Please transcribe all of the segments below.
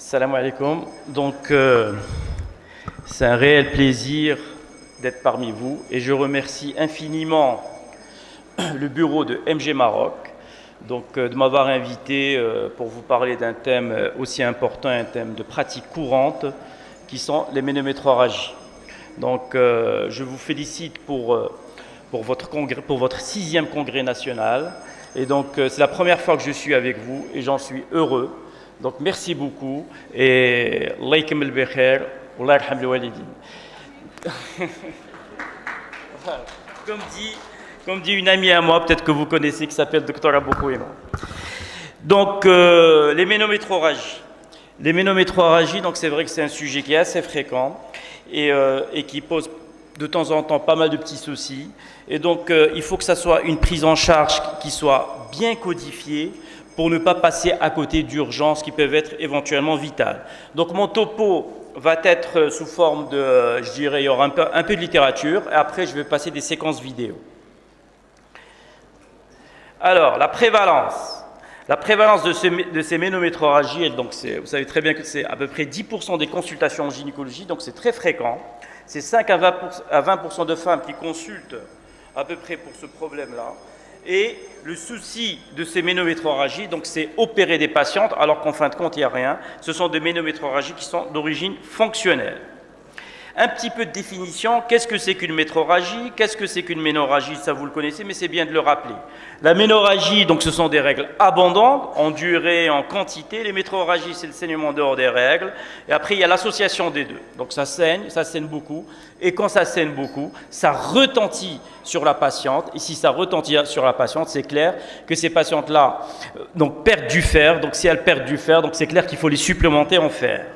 Salam alaikum. Donc, c'est un réel plaisir d'être parmi vous et je remercie infiniment le bureau de MG Maroc de m'avoir invité pour vous parler d'un thème aussi important, un thème de pratique courante qui sont les ménométrorragies. Donc, je vous félicite pour votre congrès, pour votre 6e congrès national. Et donc, c'est la première fois que je suis avec vous et j'en suis heureux. Donc, merci beaucoup et Allah yakmil bi khair, Allah yarham al walidin. Comme dit une amie à moi, peut-être que vous connaissez, qui s'appelle Dr Aboukouima. Donc, les ménométrorragies. Les ménométrorragies, donc c'est vrai que c'est un sujet qui est assez fréquent et qui pose de temps en temps pas mal de petits soucis. Et donc, il faut que ça soit une prise en charge qui soit bien codifiée pour ne pas passer à côté d'urgences qui peuvent être éventuellement vitales. Donc, mon topo va être sous forme de, je dirais, il y aura un peu de littérature, et après, je vais passer des séquences vidéo. Alors, la prévalence. La prévalence de ces ménométrorragies, donc vous savez très bien que c'est à peu près 10% des consultations en gynécologie, donc c'est très fréquent. C'est 5 à 20% de femmes qui consultent à peu près pour ce problème-là. Et le souci de ces ménométrorragies, donc c'est opérer des patientes, alors qu'en fin de compte, il n'y a rien. Ce sont des ménométrorragies qui sont d'origine fonctionnelle. Un petit peu de définition, qu'est-ce que c'est qu'une métrorragie? Qu'est-ce que c'est qu'une ménorragie? Ça, vous le connaissez, mais c'est bien de le rappeler. La ménorragie, donc, ce sont des règles abondantes, en durée, en quantité. Les métrorragies, c'est le saignement dehors des règles. Et après, il y a l'association des deux. Donc, ça saigne beaucoup. Et quand ça saigne beaucoup, ça retentit sur la patiente. Et si ça retentit sur la patiente, c'est clair que ces patientes-là perdent du fer. Donc, si elles perdent du fer, donc c'est clair qu'il faut les supplémenter en fer.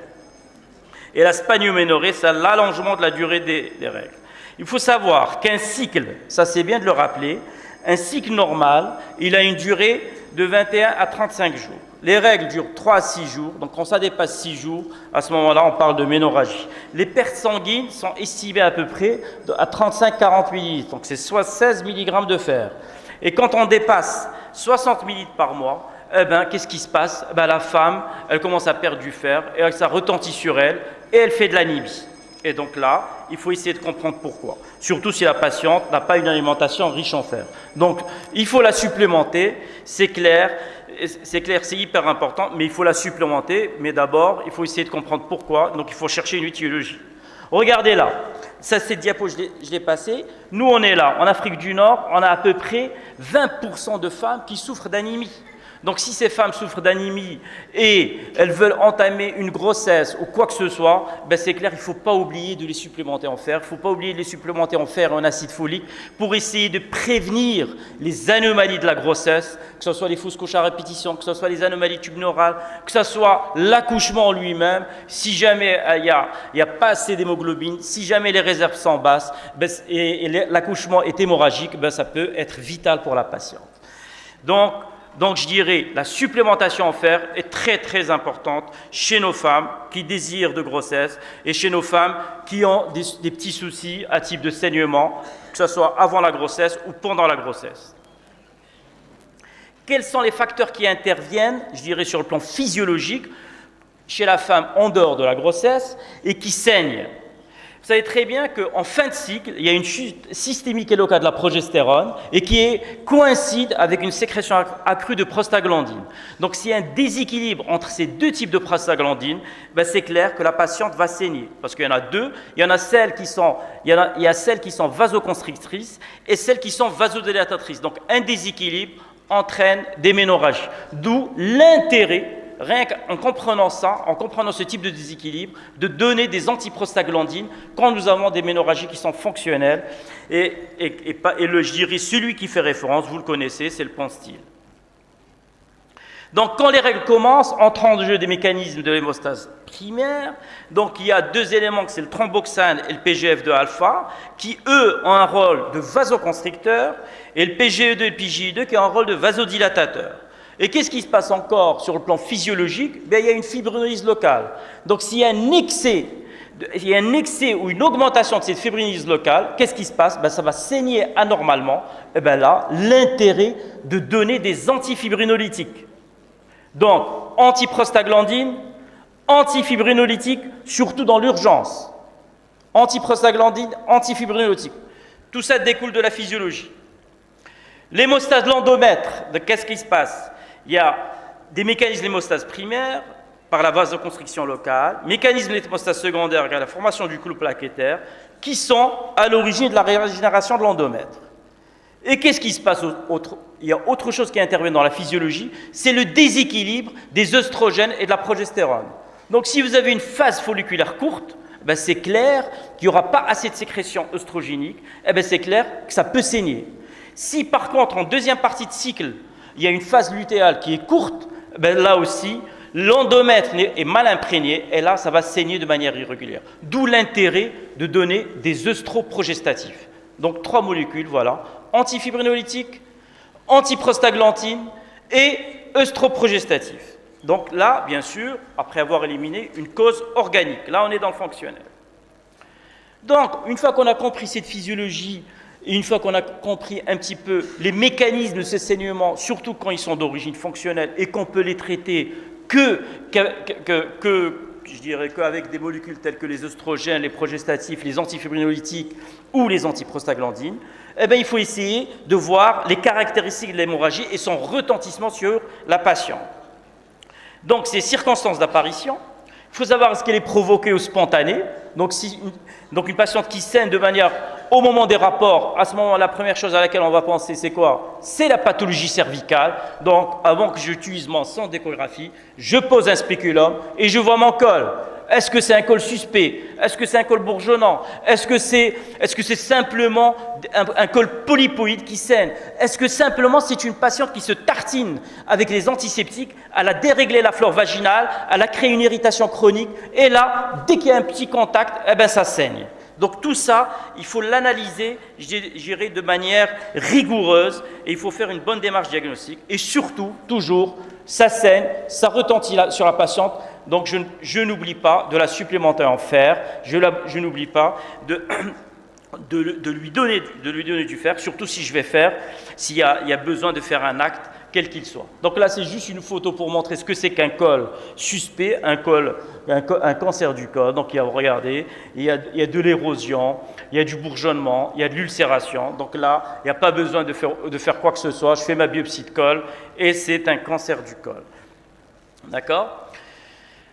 Et la spanioménorrhée, c'est l'allongement de la durée des règles. Il faut savoir qu'un cycle, ça c'est bien de le rappeler, un cycle normal, il a une durée de 21 à 35 jours. Les règles durent 3 à 6 jours, donc quand ça dépasse 6 jours, à ce moment-là, on parle de ménorragie. Les pertes sanguines sont estimées à peu près à 35-40 millilitres, donc c'est soit 16 mg de fer. Et quand on dépasse 60 millilitres par mois, qu'est-ce qui se passe? La femme, elle commence à perdre du fer et ça retentit sur elle et elle fait de l'anémie. Et donc là, il faut essayer de comprendre pourquoi. Surtout si la patiente n'a pas une alimentation riche en fer. Donc, il faut la supplémenter, c'est clair, c'est hyper important, mais il faut la supplémenter. Mais d'abord, il faut essayer de comprendre pourquoi. Donc, il faut chercher une étiologie. Regardez là, ça cette diapo, je l'ai passé. Nous, on est là, en Afrique du Nord, on a à peu près 20% de femmes qui souffrent d'anémie. Donc si ces femmes souffrent d'anémie et elles veulent entamer une grossesse ou quoi que ce soit, c'est clair, il ne faut pas oublier de les supplémenter en fer. Il ne faut pas oublier de les supplémenter en fer et en acide folique pour essayer de prévenir les anomalies de la grossesse, que ce soit les fausses couches à répétition, que ce soit les anomalies tubeneurales, que ce soit l'accouchement en lui-même. Si jamais il n'y a pas assez d'hémoglobine, si jamais les réserves sont basses et l'accouchement est hémorragique, ça peut être vital pour la patiente. Donc, je dirais, la supplémentation en fer est très, très importante chez nos femmes qui désirent de grossesse et chez nos femmes qui ont des petits soucis à type de saignement, que ce soit avant la grossesse ou pendant la grossesse. Quels sont les facteurs qui interviennent, je dirais, sur le plan physiologique chez la femme en dehors de la grossesse et qui saignent? Vous savez très bien qu'en fin de cycle, il y a une chute systémique et locale de la progestérone et qui coïncide avec une sécrétion accrue de prostaglandine. Donc, s'il y a un déséquilibre entre ces deux types de prostaglandine, c'est clair que la patiente va saigner. Parce qu'il y en a deux. Il y a celles qui sont vasoconstrictrices et celles qui sont vasodilatatrices. Donc, un déséquilibre entraîne des ménorragies. D'où l'intérêt, rien qu'en comprenant ça, en comprenant ce type de déséquilibre, de donner des antiprostaglandines quand nous avons des ménorragies qui sont fonctionnelles. Je dirais, celui qui fait référence, vous le connaissez, c'est le Panstil. Donc, quand les règles commencent, entrent en jeu des mécanismes de l'hémostase primaire. Donc, il y a deux éléments, c'est le thromboxane et le PGF2-alpha, qui, eux, ont un rôle de vasoconstricteur, et le PGE2 et le PGI2 qui ont un rôle de vasodilatateur. Et qu'est-ce qui se passe encore sur le plan physiologique? Il y a une fibrinolyse locale. Donc, s'il y a un excès ou une augmentation de cette fibrinolyse locale, qu'est-ce qui se passe? Ça va saigner anormalement. Et là, l'intérêt de donner des antifibrinolytiques. Donc, antiprostaglandine, Antifibrinolytique, surtout dans l'urgence. Antiprostaglandine, antifibrinolytique. Tout ça découle de la physiologie. L'hémostase de l'endomètre, qu'est-ce qui se passe? Il y a des mécanismes d'hémostase primaire par la vasoconstriction locale, mécanismes d'hémostase secondaire par la formation du clou plaquettaire, qui sont à l'origine de la régénération de l'endomètre. Et qu'est-ce qui se passe autre? Il y a autre chose qui intervient dans la physiologie, c'est le déséquilibre des œstrogènes et de la progestérone. Donc si vous avez une phase folliculaire courte, ben c'est clair qu'il n'y aura pas assez de sécrétion œstrogénique, ben c'est clair que ça peut saigner. Si par contre, en deuxième partie de cycle, il y a une phase lutéale qui est courte, ben là aussi, l'endomètre est mal imprégné et là, ça va saigner de manière irrégulière. D'où l'intérêt de donner des œstroprogestatifs. Donc 3 molécules, voilà, antifibrinolytique, antiprostaglandine et œstroprogestatif. Donc là, bien sûr, après avoir éliminé une cause organique, là on est dans le fonctionnel. Donc, une fois qu'on a compris cette physiologie, et une fois qu'on a compris un petit peu les mécanismes de ces saignements, surtout quand ils sont d'origine fonctionnelle et qu'on peut les traiter je dirais qu'avec des molécules telles que les œstrogènes, les progestatifs, les antifibrinolytiques ou les antiprostaglandines, eh bien, il faut essayer de voir les caractéristiques de l'hémorragie et son retentissement sur la patiente. Donc, ces circonstances d'apparition, il faut savoir est-ce qu'elle est provoquée ou spontanée. Donc, une patiente qui saigne de manière au moment des rapports, à ce moment, la première chose à laquelle on va penser, c'est quoi? C'est la pathologie cervicale. Donc, avant que j'utilise mon sang d'échographie, je pose un spéculum et je vois mon col. Est-ce que c'est un col suspect? Est-ce que c'est un col bourgeonnant? Est-ce que c'est simplement un col polypoïde qui saigne? Est-ce que simplement c'est une patiente qui se tartine avec les antiseptiques, elle a déréglé la flore vaginale, elle a créé une irritation chronique et là, dès qu'il y a un petit contact, eh ben ça saigne. Donc tout ça, il faut l'analyser, je dirais, de manière rigoureuse et il faut faire une bonne démarche diagnostique et surtout, toujours, ça saigne, ça retentit sur la patiente. Donc je n'oublie pas de la supplémenter en fer, je n'oublie pas de lui donner du fer, surtout si je vais faire, s'il y a besoin de faire un acte, quel qu'il soit. Donc là, c'est juste une photo pour montrer ce que c'est qu'un col suspect, un cancer du col. Donc regardez, il y a de l'érosion, il y a du bourgeonnement, il y a de l'ulcération. Donc là, il n'y a pas besoin de faire quoi que ce soit. Je fais ma biopsie de col et c'est un cancer du col. D'accord ?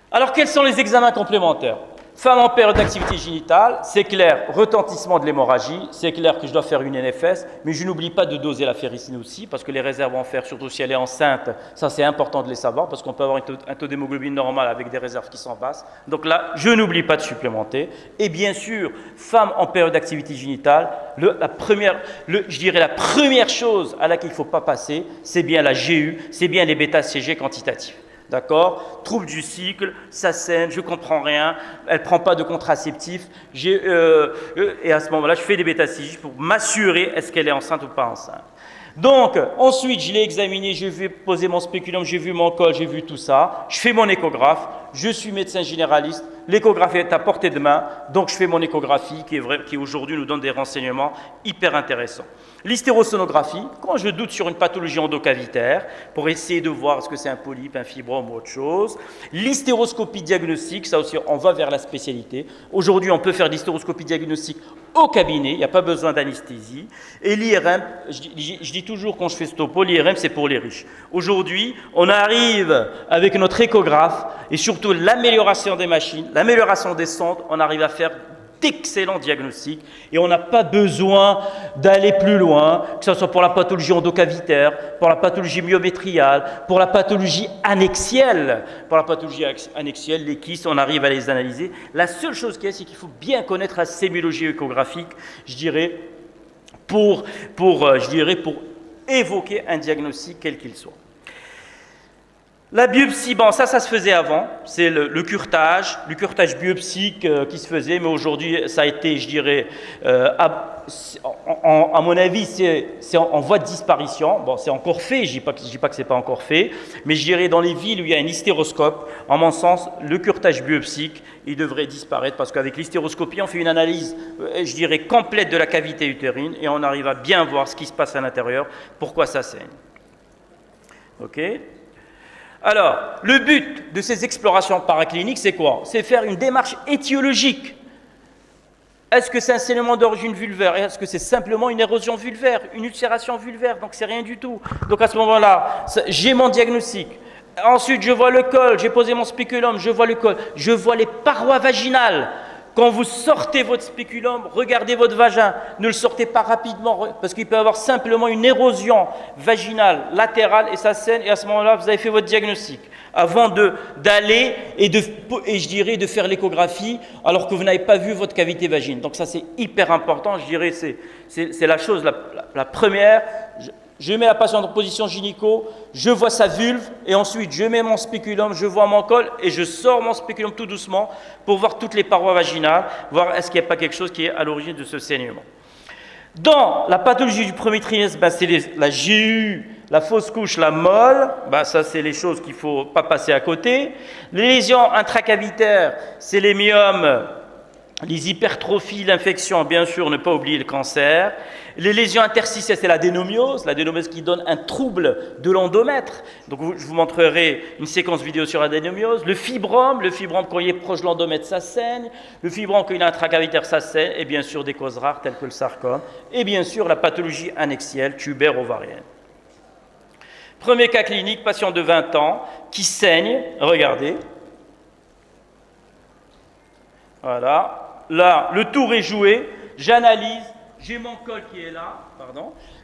Alors, quels sont les examens complémentaires? Femme en période d'activité génitale, c'est clair, retentissement de l'hémorragie, c'est clair que je dois faire une NFS, mais je n'oublie pas de doser la ferricine aussi, parce que les réserves en fer, surtout si elle est enceinte, ça c'est important de les savoir, parce qu'on peut avoir un taux d'hémoglobine normal avec des réserves qui sont basses. Donc là, je n'oublie pas de supplémenter. Et bien sûr, femme en période d'activité génitale, la première chose à laquelle il ne faut pas passer, c'est bien la GU, c'est bien les bêta-CG quantitatifs. D'accord? Trouble du cycle, ça saigne, je ne comprends rien, elle ne prend pas de contraceptif, et à ce moment-là, je fais des bêta-CG pour m'assurer est-ce qu'elle est enceinte ou pas enceinte. Donc, ensuite, je l'ai examiné, j'ai vu poser mon spéculum, j'ai vu mon col, j'ai vu tout ça, je fais mon échographe, je suis médecin généraliste, l'échographie est à portée de main, donc je fais mon échographie qui aujourd'hui nous donne des renseignements hyper intéressants. L'hystérosonographie, quand je doute sur une pathologie endocavitaire, pour essayer de voir est-ce que c'est un polype, un fibrome ou autre chose. L'hystéroscopie diagnostique, ça aussi, on va vers la spécialité. Aujourd'hui, on peut faire l'hystéroscopie diagnostique au cabinet, il n'y a pas besoin d'anesthésie. Et l'IRM, je dis toujours quand je fais ce topo, l'IRM c'est pour les riches. Aujourd'hui, on arrive avec notre échographe et surtout l'amélioration des machines, l'amélioration des sondes, on arrive à faire d'excellents diagnostics et on n'a pas besoin d'aller plus loin, que ce soit pour la pathologie endocavitaire, pour la pathologie myométriale, pour la pathologie annexielle. Pour la pathologie annexielle, les kystes, on arrive à les analyser. La seule chose qu'il y a, c'est qu'il faut bien connaître la sémiologie échographique, je dirais, pour évoquer un diagnostic quel qu'il soit. La biopsie, bon, ça se faisait avant, c'est le curetage biopsique qui se faisait, mais aujourd'hui, ça a été, je dirais, à mon avis, c'est en voie de disparition. Bon, c'est encore fait, je dis pas que c'est pas encore fait, mais je dirais dans les villes où il y a un hystéroscope, en mon sens, le curetage biopsique, il devrait disparaître parce qu'avec l'hystéroscopie, on fait une analyse, je dirais, complète de la cavité utérine et on arrive à bien voir ce qui se passe à l'intérieur, pourquoi ça saigne. Ok ? Alors, le but de ces explorations paracliniques, c'est quoi? C'est faire une démarche étiologique. Est-ce que c'est un saignement d'origine vulvaire? Est-ce que c'est simplement une érosion vulvaire, une ulcération vulvaire? Donc, c'est rien du tout. Donc, à ce moment-là, j'ai mon diagnostic. Ensuite, je vois le col, j'ai posé mon spéculum, je vois le col, je vois les parois vaginales. Quand vous sortez votre spéculum, regardez votre vagin, ne le sortez pas rapidement, parce qu'il peut y avoir simplement une érosion vaginale latérale et ça saigne, et à ce moment-là, vous avez fait votre diagnostic. Avant d'aller et je dirais de faire l'échographie, alors que vous n'avez pas vu votre cavité vaginale. Donc ça, c'est hyper important, je dirais, c'est la chose la première. Je mets la patiente en position gynéco, je vois sa vulve, et ensuite je mets mon spéculum, je vois mon col, et je sors mon spéculum tout doucement pour voir toutes les parois vaginales, voir est-ce qu'il n'y a pas quelque chose qui est à l'origine de ce saignement. Dans la pathologie du premier trimestre, c'est la GU, la fausse couche, la molle, ça c'est les choses qu'il ne faut pas passer à côté. Les lésions intracavitaires, c'est les myomes, les hypertrophies, l'infection, bien sûr, ne pas oublier le cancer. Les lésions interstitielles, c'est l'adénomiose qui donne un trouble de l'endomètre. Donc, je vous montrerai une séquence vidéo sur l'adénomiose. Le fibrome, quand il est proche de l'endomètre, ça saigne. Le fibrome, quand il est intracavitaire, ça saigne. Et bien sûr, des causes rares telles que le sarcome. Et bien sûr, la pathologie annexielle, tubaire ovarienne. Premier cas clinique, patient de 20 ans qui saigne. Regardez. Voilà. Là, le tour est joué. J'analyse. J'ai mon col qui est là,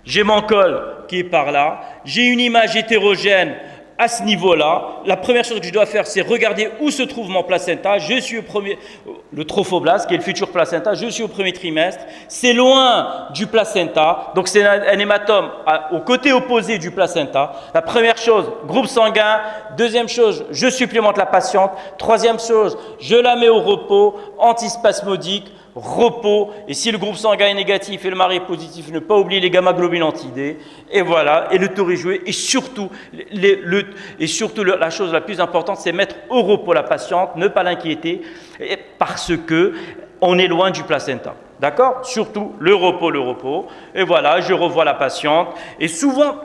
j'ai mon col qui est par là, j'ai une image hétérogène à ce niveau-là. La première chose que je dois faire, c'est regarder où se trouve mon placenta. Je suis le trophoblaste, qui est le futur placenta, je suis au premier trimestre. C'est loin du placenta, donc c'est un hématome au côté opposé du placenta. La première chose, groupe sanguin. Deuxième chose, je supplémente la patiente. Troisième chose, je la mets au repos, antispasmodique, repos, et si le groupe sanguin est négatif et le mari est positif, ne pas oublier les gamma-globulines anti-D, et voilà, et le tour est joué, et surtout, la chose la plus importante, c'est mettre au repos la patiente, ne pas l'inquiéter, parce que on est loin du placenta, d'accord? Surtout le repos, et voilà, je revois la patiente, et souvent,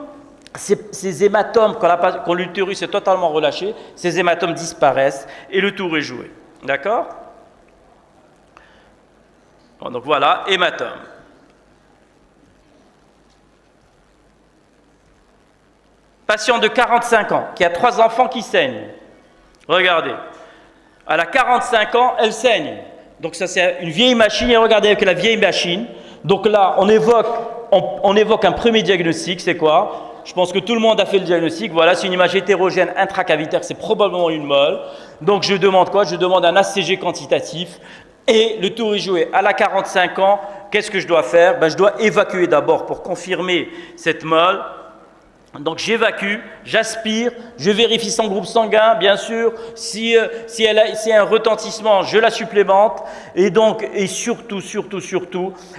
ces hématomes, quand l'utérus est totalement relâché, ces hématomes disparaissent, et le tour est joué, d'accord? Bon, donc voilà, hématome. Patient de 45 ans qui a 3 enfants qui saignent. Regardez, elle a 45 ans, elle saigne. Donc ça c'est une vieille machine, et regardez avec la vieille machine. Donc là, on évoque un premier diagnostic, c'est quoi? Je pense que tout le monde a fait le diagnostic. Voilà, c'est une image hétérogène intracavitaire, c'est probablement une molle. Donc je demande quoi? Je demande un ACG quantitatif. Et le tour est joué. À la 45 ans, qu'est-ce que je dois faire? Je dois évacuer d'abord pour confirmer cette molle. Donc j'évacue, j'aspire, je vérifie son groupe sanguin, bien sûr. Si y a un retentissement, je la supplémente. Et surtout,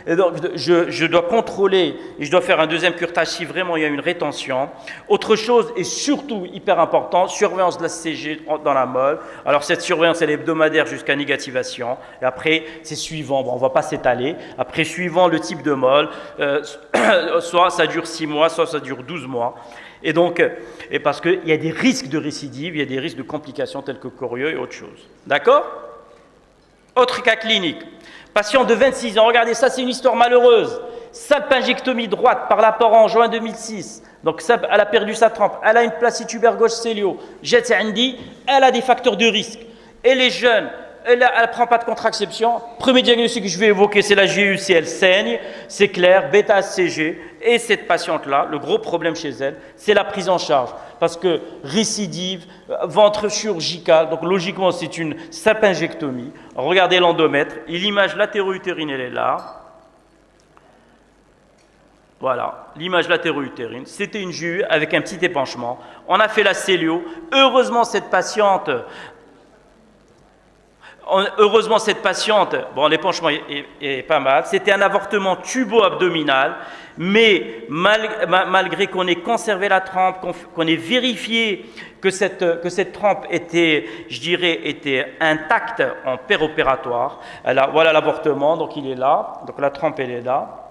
et donc, je dois contrôler et je dois faire un deuxième curetage si vraiment il y a une rétention. Autre chose, et surtout hyper important, surveillance de la CG dans la molle. Alors cette surveillance, elle est hebdomadaire jusqu'à négativation. Et après, c'est suivant. Bon, on ne va pas s'étaler. Après, suivant le type de molle, soit ça dure 6 mois, soit ça dure 12 mois. Et donc, parce qu'il y a des risques de récidive, il y a des risques de complications telles que corieux et autre chose. D'accord? Autre cas clinique. Patient de 26 ans, regardez, ça c'est une histoire malheureuse. Salpingectomie droite par l'apport en juin 2006. Donc, elle a perdu sa trempe, elle a une placie tubaire gauche célio, jet Andy, elle a des facteurs de risque. Elle est jeune, elle ne prend pas de contraception. Premier diagnostic que je vais évoquer, c'est la GU si elle saigne, c'est clair, bêta-HCG. Et cette patiente-là, le gros problème chez elle, c'est la prise en charge. Parce que récidive, ventre chirurgical, donc logiquement c'est une salpingectomie. Regardez l'endomètre, et l'image latéro-utérine, elle est là. Voilà, l'image latéro-utérine, c'était une GU avec un petit épanchement. On a fait la célio. Heureusement, cette patiente, bon, l'épanchement est pas mal. C'était un avortement tubo-abdominal, mais malgré qu'on ait conservé la trempe, qu'on ait vérifié que cette trempe était, je dirais, était intacte en péropératoire. Voilà l'avortement, donc il est là. Donc la trempe, elle est là.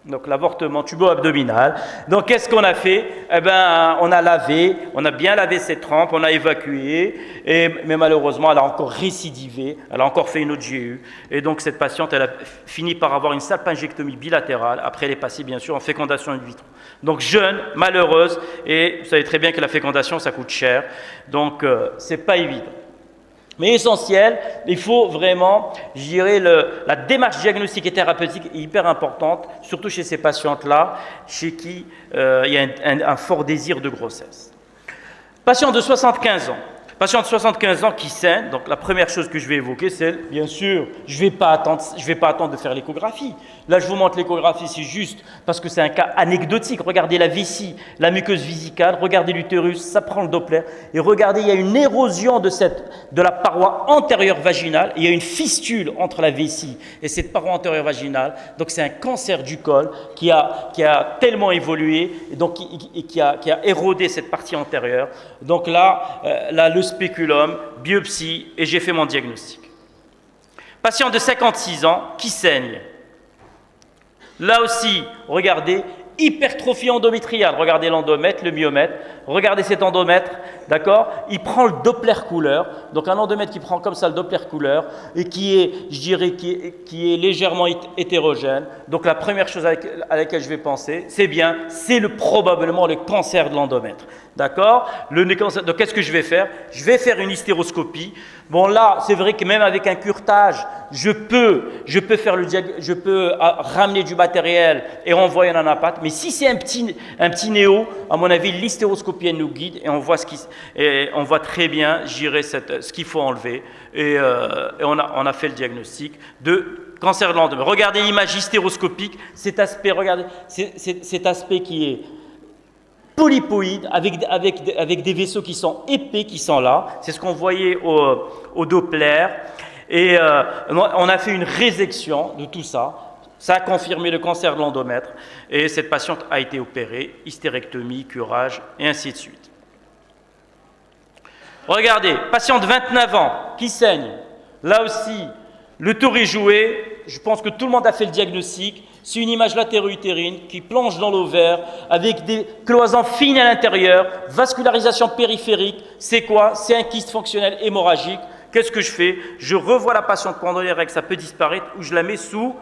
Donc l'avortement tubo-abdominal. Donc qu'est-ce qu'on a fait? Eh ben, on a lavé, on a bien lavé cette trempe, on a évacué, mais malheureusement, elle a encore récidivé, elle a encore fait une autre GU. Et donc cette patiente, elle a fini par avoir une salpingectomie bilatérale. Après, elle est passée bien sûr en fécondation in vitro. Donc jeune, malheureuse, et vous savez très bien que la fécondation, ça coûte cher. Donc c'est pas évident. Mais essentiel, il faut vraiment, je dirais, la démarche diagnostique et thérapeutique est hyper importante, surtout chez ces patientes-là, chez qui il y a un fort désir de grossesse. Patient de 75 ans. Patient de 75 ans qui saigne, donc la première chose que je vais évoquer, c'est, bien sûr, je vais pas attendre de faire l'échographie. Là, je vous montre l'échographie, c'est juste parce que c'est un cas anecdotique. Regardez la vessie, la muqueuse vésicale, regardez l'utérus, ça prend le Doppler, et regardez, il y a une érosion de la paroi antérieure vaginale, il y a une fistule entre la vessie et cette paroi antérieure vaginale, donc c'est un cancer du col qui a tellement évolué, et donc qui a érodé cette partie antérieure. Donc là, le spéculum, biopsie, et j'ai fait mon diagnostic. Patient de 56 ans qui saigne. Là aussi, regardez, hypertrophie endométriale. Regardez l'endomètre, le myomètre. Regardez cet endomètre, d'accord? Il prend le Doppler couleur. Donc un endomètre qui prend comme ça le Doppler couleur et qui est, je dirais, qui est légèrement hétérogène. Donc la première chose à laquelle je vais penser, c'est probablement le cancer de l'endomètre. D'accord? Donc qu'est-ce que je vais faire? Je vais faire une hystéroscopie. Bon là, c'est vrai que même avec un curetage, je peux ramener du matériel et renvoyer un anapathe. Mais si c'est un petit néo, à mon avis, l'hystéroscopie elle nous guide et on voit très bien, je dirais, ce qu'il faut enlever. Et on a fait le diagnostic de cancer de l'endomètre. Regardez l'image hystéroscopique, cet aspect qui est polypoïde, avec des vaisseaux qui sont épais, qui sont là. C'est ce qu'on voyait au Doppler. Et on a fait une résection de tout ça. Ça a confirmé le cancer de l'endomètre. Et cette patiente a été opérée, hystérectomie, curage, et ainsi de suite. Regardez, patiente de 29 ans qui saigne. Là aussi, le tour est joué. Je pense que tout le monde a fait le diagnostic. C'est une image latéro-utérine qui plonge dans l'ovaire avec des cloisons fines à l'intérieur, vascularisation périphérique. C'est quoi? C'est un kyste fonctionnel hémorragique. Qu'est-ce que je fais? Je revois la patiente pendant les règles, ça peut disparaître, ou je la mets sous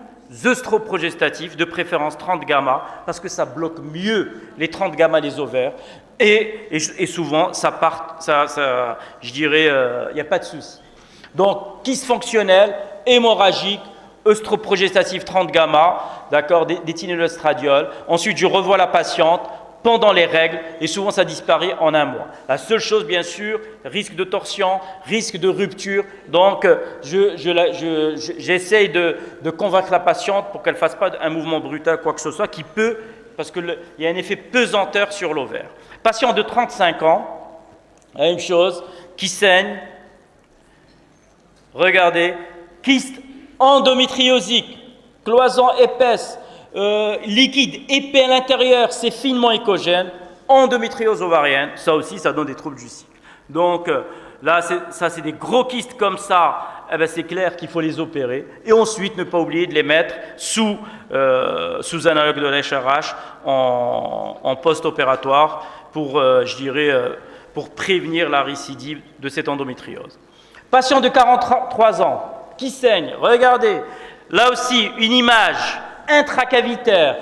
œstroprogestatif, de préférence 30 gamma, parce que ça bloque mieux les 30 gamma des ovaires. Et souvent, je dirais, il n'y a pas de souci. Donc, kyste fonctionnel, hémorragique, œstroprogestatif 30 gamma, d'accord, d'éthinoestradiol. Ensuite, je revois la patiente pendant les règles et souvent ça disparaît en un mois. La seule chose, bien sûr, risque de torsion, risque de rupture. Donc, j'essaye de convaincre la patiente pour qu'elle ne fasse pas un mouvement brutal, quoi que ce soit, parce qu'il y a un effet pesanteur sur l'ovaire. Patient de 35 ans, la même chose, qui saigne. Regardez, kyste endométriosique, cloison épaisse, liquide épais à l'intérieur, c'est finement échogène, endométriose ovarienne, ça aussi, ça donne des troubles du cycle. Donc là, c'est des gros kystes comme ça, eh ben, c'est clair qu'il faut les opérer. Et ensuite, ne pas oublier de les mettre sous analogue de l'HRH en post-opératoire pour, pour prévenir la récidive de cette endométriose. Patient de 43 ans qui saigne, regardez, là aussi, une image intracavitaire,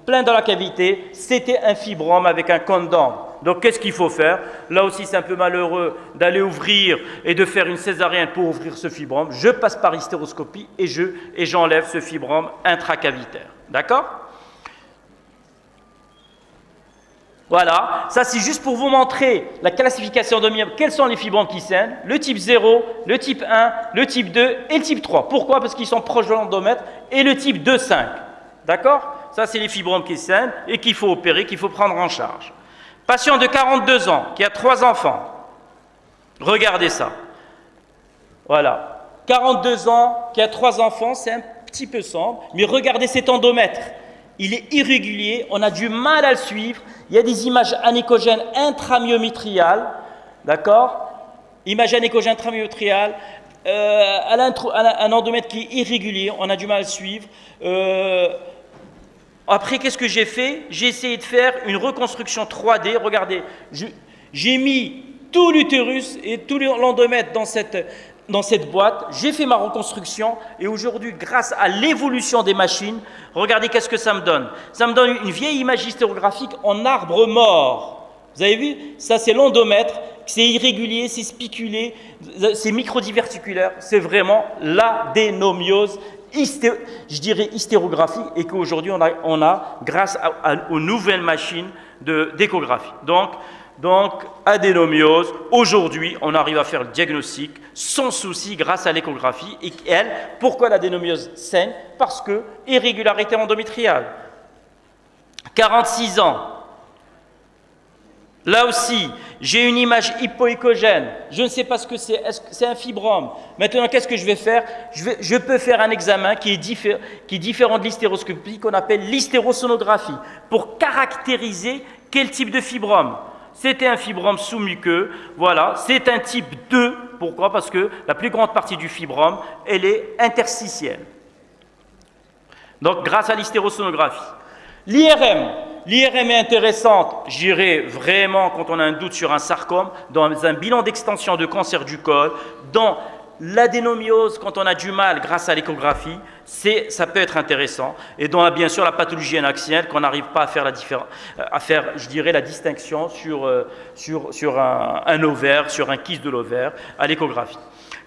plein dans la cavité, c'était un fibrome avec un condom. Donc qu'est-ce qu'il faut faire? Là aussi c'est un peu malheureux d'aller ouvrir et de faire une césarienne pour ouvrir ce fibrome. Je passe par hystéroscopie et j'enlève ce fibrome intracavitaire. D'accord? Voilà, ça c'est juste pour vous montrer la classification endomyéliale. Quels sont les fibromes qui saignent? Le type 0, le type 1, le type 2 et le type 3. Pourquoi? Parce qu'ils sont proches de l'endomètre. Et le type 2-5. D'accord? Ça c'est les fibromes qui saignent et qu'il faut opérer, qu'il faut prendre en charge. Patient de 42 ans qui a 3 enfants. Regardez ça. Voilà. 42 ans qui a 3 enfants, c'est un petit peu sombre. Mais regardez cet endomètre. Il est irrégulier, on a du mal à le suivre. Il y a des images anéchogènes intramyométriales, d'accord? Images anéchogènes intramyométriales, elle a un endomètre qui est irrégulier, on a du mal à le suivre. Après, qu'est-ce que j'ai fait? J'ai essayé de faire une reconstruction 3D. Regardez, j'ai mis tout l'utérus et tout l'endomètre dans cette boîte. J'ai fait ma reconstruction et aujourd'hui, grâce à l'évolution des machines, regardez qu'est-ce que ça me donne. Ça me donne une vieille image hystérographique en arbre mort. Vous avez vu? Ça, c'est l'endomètre. C'est irrégulier, c'est spiculé, c'est microdiverticulaire. C'est vraiment l'adénomiose, je dirais hystérographique, et qu'aujourd'hui, on a grâce aux nouvelles machines d'échographie. Donc, adénomiose, aujourd'hui, on arrive à faire le diagnostic sans souci grâce à l'échographie. Et elle, pourquoi l'adénomiose saigne? Parce que irrégularité endométriale. 46 ans. Là aussi, j'ai une image hypoéchogène. Je ne sais pas ce que c'est. Est-ce que c'est un fibrome? Maintenant, qu'est-ce que je vais faire? Je peux faire un examen qui est différent de l'hystéroscopie, qu'on appelle l'hystérosonographie, pour caractériser quel type de fibrome. C'était un fibrome sous-muqueux. Voilà, c'est un type 2. Pourquoi? Parce que la plus grande partie du fibrome, elle est interstitielle. Donc, grâce à l'hystérosonographie. L'IRM est intéressante, je dirais vraiment quand on a un doute sur un sarcome, dans un bilan d'extension de cancer du col, dans l'adénomiose quand on a du mal grâce à l'échographie, ça peut être intéressant. Et dans bien sûr la pathologie anaxienne, qu'on n'arrive pas à faire, je dirais, la distinction sur un ovaire, sur un kyste de l'ovaire, à l'échographie.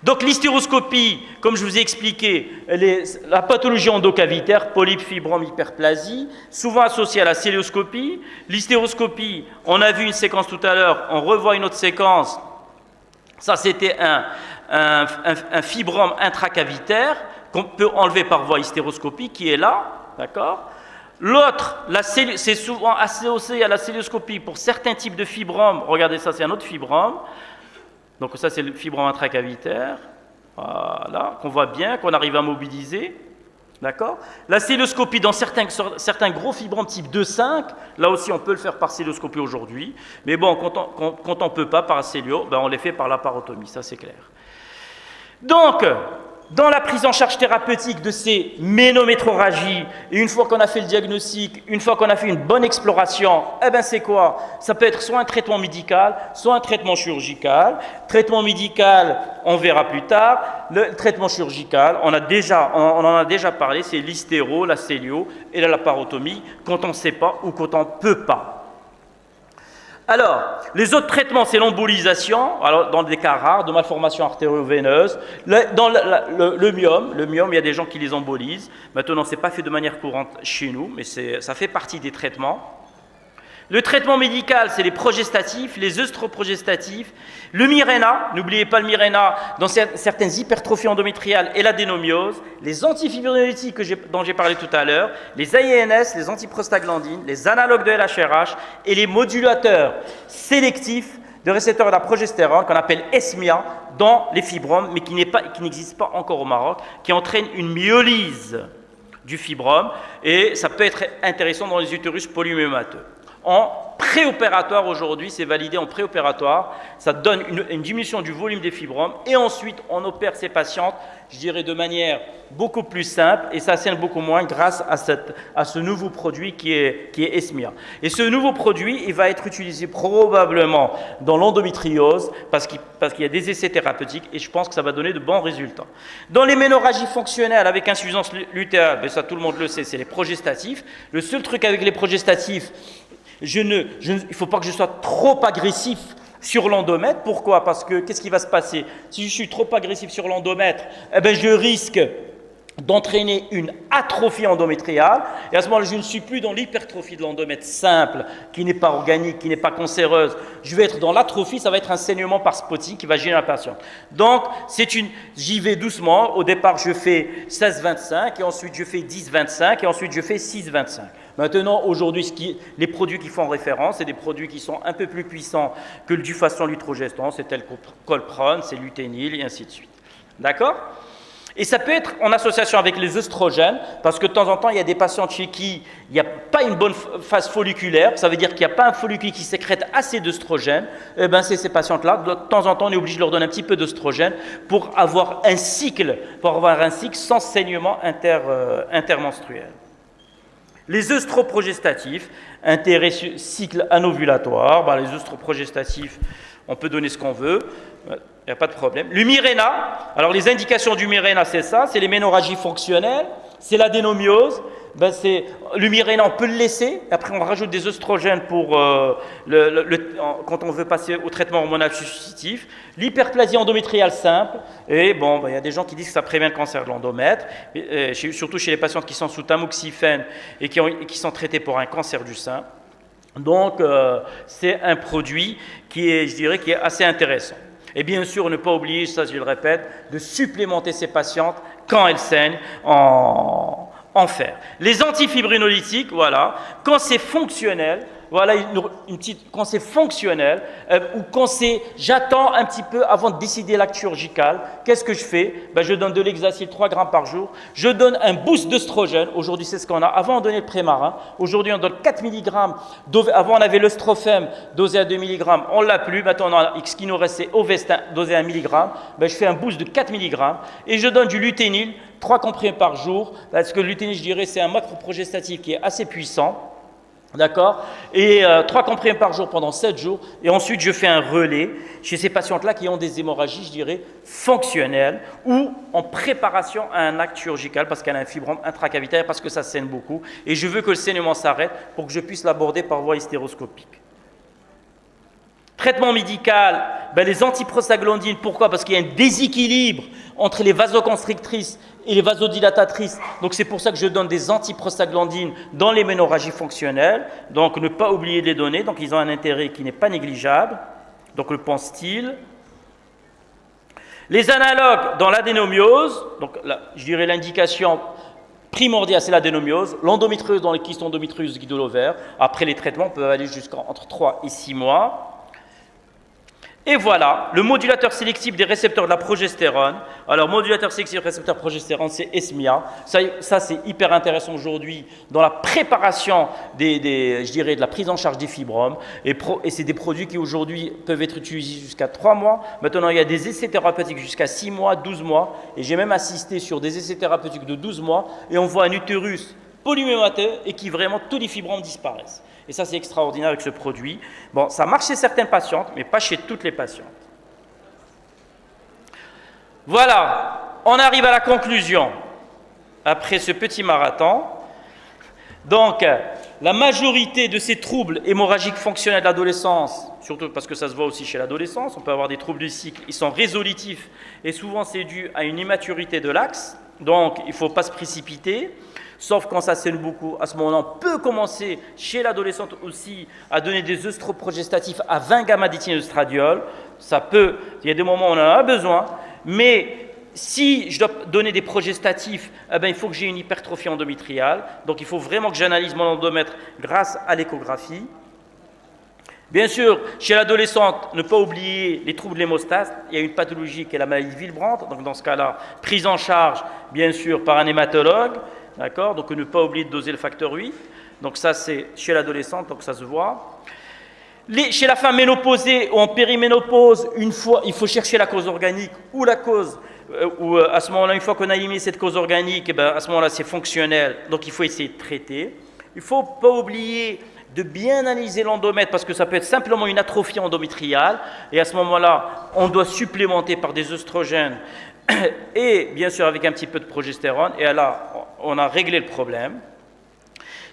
Donc l'hystéroscopie, comme je vous ai expliqué, la pathologie endocavitaire, polype, fibrome, hyperplasie, souvent associée à la célioscopie. L'hystéroscopie, on a vu une séquence tout à l'heure, on revoit une autre séquence. Ça, c'était un fibrome intracavitaire qu'on peut enlever par voie hystéroscopique, qui est là, d'accord? L'autre, c'est souvent associé à la célioscopie pour certains types de fibromes. Regardez ça, c'est un autre fibrome. Donc ça, c'est le fibrome intracavitaire, voilà, qu'on voit bien, qu'on arrive à mobiliser, d'accord? La célioscopie dans certains gros fibromes type 2,5, là aussi on peut le faire par célioscopie aujourd'hui, mais bon, quand on ne peut pas par célio, on les fait par laparotomie, ça c'est clair. Donc, dans la prise en charge thérapeutique de ces ménométrorragies, et une fois qu'on a fait le diagnostic, une fois qu'on a fait une bonne exploration, c'est quoi? Ça peut être soit un traitement médical, soit un traitement chirurgical. Traitement médical, on verra plus tard. Le traitement chirurgical, on en a déjà parlé, c'est l'hystéro, la célio et la laparotomie, quand on ne sait pas ou quand on ne peut pas. Alors, les autres traitements, c'est l'embolisation, alors dans des cas rares, de malformations artério-veineuses. Dans le myome, il y a des gens qui les embolisent. Maintenant, ce n'est pas fait de manière courante chez nous, mais ça fait partie des traitements. Le traitement médical, c'est les progestatifs, les œstroprogestatifs, le Mirena, n'oubliez pas le Mirena, dans certaines hypertrophies endométriales et l'adénomiose, les antifibrinolytiques dont j'ai parlé tout à l'heure, les AINS, les antiprostaglandines, les analogues de LHRH et les modulateurs sélectifs de récepteurs de la progestérone qu'on appelle ESMIA dans les fibromes, mais qui n'existe pas encore au Maroc, qui entraîne une myolyse du fibrome, et ça peut être intéressant dans les utérus polymyémateux. En préopératoire aujourd'hui, c'est validé en préopératoire, ça donne une diminution du volume des fibromes, et ensuite on opère ces patientes, je dirais de manière beaucoup plus simple, et ça saigne beaucoup moins grâce à ce nouveau produit qui est ESMIA. Et ce nouveau produit, il va être utilisé probablement dans l'endométriose, parce qu'il y a des essais thérapeutiques, et je pense que ça va donner de bons résultats. Dans les ménorrhagies fonctionnelles avec insuffisance lutéale, ça tout le monde le sait, c'est les progestatifs. Le seul truc avec les progestatifs, il ne faut pas que je sois trop agressif sur l'endomètre. Pourquoi? Parce que qu'est-ce qui va se passer? Si je suis trop agressif sur l'endomètre, je risque d'entraîner une atrophie endométriale, et à ce moment-là, je ne suis plus dans l'hypertrophie de l'endomètre simple, qui n'est pas organique, qui n'est pas cancéreuse. Je vais être dans l'atrophie, ça va être un saignement par spotting qui va gêner la patiente. Donc, j'y vais doucement. Au départ, je fais 16-25, et ensuite je fais 10-25, et ensuite je fais 6-25. Maintenant, aujourd'hui, les produits qui font référence, c'est des produits qui sont un peu plus puissants que le Dufaston, l'utrogeston, c'est tel Colprone, c'est l'Uténil, et ainsi de suite. D'accord? Et ça peut être en association avec les œstrogènes, parce que de temps en temps, il y a des patients chez qui il n'y a pas une bonne phase folliculaire, ça veut dire qu'il n'y a pas un follicule qui sécrète assez d'œstrogènes. Eh bien, c'est ces patientes-là, de temps en temps, on est obligé de leur donner un petit peu d'œstrogène pour avoir un cycle sans saignement intermenstruel. Les œstroprogestatifs, intérêt cycle anovulatoire, les œstroprogestatifs, on peut donner ce qu'on veut. Il n'y a pas de problème. Le Mirena, alors les indications du Mirena, c'est ça, c'est les ménorrhagies fonctionnelles, c'est l'adénomiose. Le Mirena, on peut le laisser. Après, on rajoute des œstrogènes pour quand on veut passer au traitement hormonal substitutif. L'hyperplasie endométriale simple. Et il y a des gens qui disent que ça prévient le cancer de l'endomètre, surtout chez les patientes qui sont sous tamoxifène et qui sont traitées pour un cancer du sein. Donc, c'est un produit qui est assez intéressant. Et bien sûr, ne pas oublier, ça je le répète, de supplémenter ces patientes quand elles saignent en fer. Les antifibrinolytiques, voilà, quand c'est fonctionnel, voilà quand c'est fonctionnel, ou quand j'attends un petit peu avant de décider l'acte chirurgical, qu'est-ce que je fais? Je donne de l'hexacil 3 grammes par jour, je donne un boost d'œstrogène, aujourd'hui c'est ce qu'on a, avant on donnait le Prémarin, aujourd'hui on donne 4 mg, avant on avait l'œstrofème dosé à 2 mg, on ne l'a plus, maintenant on a ce qui nous reste c'est Ovestin dosé à 1 mg, je fais un boost de 4 mg et je donne du luténil, 3 comprimés par jour, parce que le luténil je dirais c'est un macroprogestatif qui est assez puissant. D'accord? Et 3 comprimés par jour pendant 7 jours. Et ensuite, je fais un relais chez ces patientes-là qui ont des hémorragies, je dirais, fonctionnelles ou en préparation à un acte chirurgical parce qu'elle a un fibrome intracavitaire, parce que ça saigne beaucoup. Et je veux que le saignement s'arrête pour que je puisse l'aborder par voie hystéroscopique. Traitement médical, les antiprostaglandines, pourquoi? Parce qu'il y a un déséquilibre entre les vasoconstrictrices et les vasodilatatrices. Donc c'est pour ça que je donne des antiprostaglandines dans les ménorrhagies fonctionnelles. Donc ne pas oublier de les donner. Donc ils ont un intérêt qui n'est pas négligeable. Donc le pense-t-il. Les analogues dans l'adénomiose, donc là, je dirais l'indication primordiale c'est l'adénomiose. L'endométriose dans les kystes endométrieuses guide de l'ovaire. Après les traitements peuvent aller jusqu'à entre 3 et 6 mois. Et voilà, le modulateur sélectif des récepteurs de la progestérone. Alors, modulateur sélectif des récepteurs de progestérone, c'est Esmia. Ça c'est hyper intéressant aujourd'hui dans la préparation de la prise en charge des fibromes. Et c'est des produits qui aujourd'hui peuvent être utilisés jusqu'à 3 mois. Maintenant, il y a des essais thérapeutiques jusqu'à 6 mois, 12 mois. Et j'ai même assisté sur des essais thérapeutiques de 12 mois. Et on voit un utérus polymémateux et qui vraiment tous les fibromes disparaissent. Et ça, c'est extraordinaire avec ce produit. Bon, ça marche chez certaines patientes, mais pas chez toutes les patientes. Voilà, on arrive à la conclusion après ce petit marathon. Donc, la majorité de ces troubles hémorragiques fonctionnels de l'adolescence, surtout parce que ça se voit aussi chez l'adolescence, on peut avoir des troubles du cycle, ils sont résolutifs et souvent c'est dû à une immaturité de l'axe. Donc, il ne faut pas se précipiter. Sauf quand ça saigne beaucoup, à ce moment-là, on peut commencer chez l'adolescente aussi à donner des œstroprogestatifs à 20 gamma-déthinestradiol. Il y a des moments où on en a besoin, mais si je dois donner des progestatifs, il faut que j'ai une hypertrophie endométriale. Donc il faut vraiment que j'analyse mon endomètre grâce à l'échographie. Bien sûr, chez l'adolescente, ne pas oublier les troubles de l'hémostase. Il y a une pathologie qui est la maladie de Willebrand. Donc dans ce cas-là, prise en charge, bien sûr, par un hématologue. D'accord? Donc ne pas oublier de doser le facteur 8. Donc ça c'est chez l'adolescente, donc ça se voit. Chez la femme ménopausée ou en périménopause, il faut chercher la cause organique ou la cause, à ce moment-là, une fois qu'on a éliminé cette cause organique, à ce moment-là c'est fonctionnel, donc il faut essayer de traiter. Il ne faut pas oublier de bien analyser l'endomètre parce que ça peut être simplement une atrophie endométriale et à ce moment-là, on doit supplémenter par des œstrogènes et bien sûr avec un petit peu de progestérone, et là, on a réglé le problème.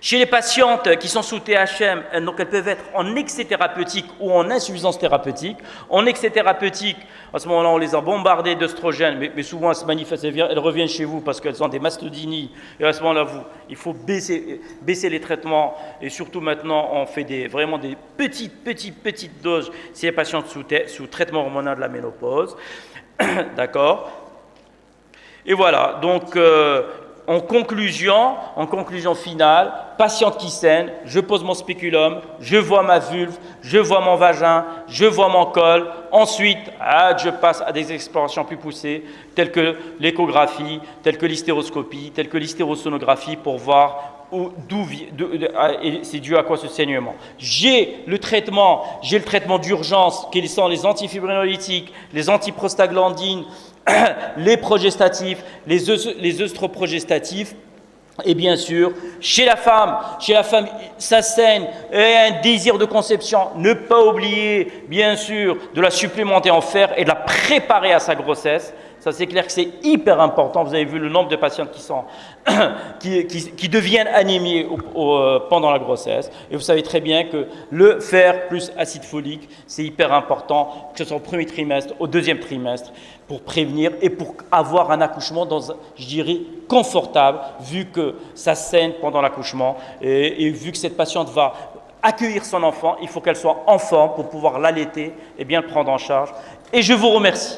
Chez les patientes qui sont sous THM, donc elles peuvent être en excès thérapeutique ou en insuffisance thérapeutique. En excès thérapeutique, à ce moment-là, on les a bombardées d'œstrogènes, mais souvent elles se manifestent, elles reviennent chez vous parce qu'elles ont des mastodinies. Et à ce moment-là, il faut baisser les traitements. Et surtout maintenant, on fait vraiment des petites doses chez les patientes sous traitement hormonal de la ménopause. D'accord? Et voilà, donc en conclusion finale, patiente qui saigne, je pose mon spéculum, je vois ma vulve, je vois mon vagin, je vois mon col. Ensuite, je passe à des explorations plus poussées, telles que l'échographie, telles que l'hystéroscopie, telles que l'hystérosonographie, pour voir c'est dû à quoi ce saignement. J'ai le traitement d'urgence, qui sont les antifibrinolytiques, les antiprostaglandines, les progestatifs, les œstroprogestatifs. Et bien sûr, chez la femme, ça saigne, et un désir de conception, ne pas oublier, bien sûr, de la supplémenter en fer et de la préparer à sa grossesse. Ça, c'est clair que c'est hyper important. Vous avez vu le nombre de patientes qui deviennent anémies pendant la grossesse. Et vous savez très bien que le fer plus acide folique, c'est hyper important, que ce soit au premier trimestre, au deuxième trimestre, pour prévenir et pour avoir un accouchement, je dirais, confortable, vu que ça saigne pendant l'accouchement et vu que cette patiente va accueillir son enfant, il faut qu'elle soit en forme pour pouvoir l'allaiter et bien le prendre en charge. Et je vous remercie.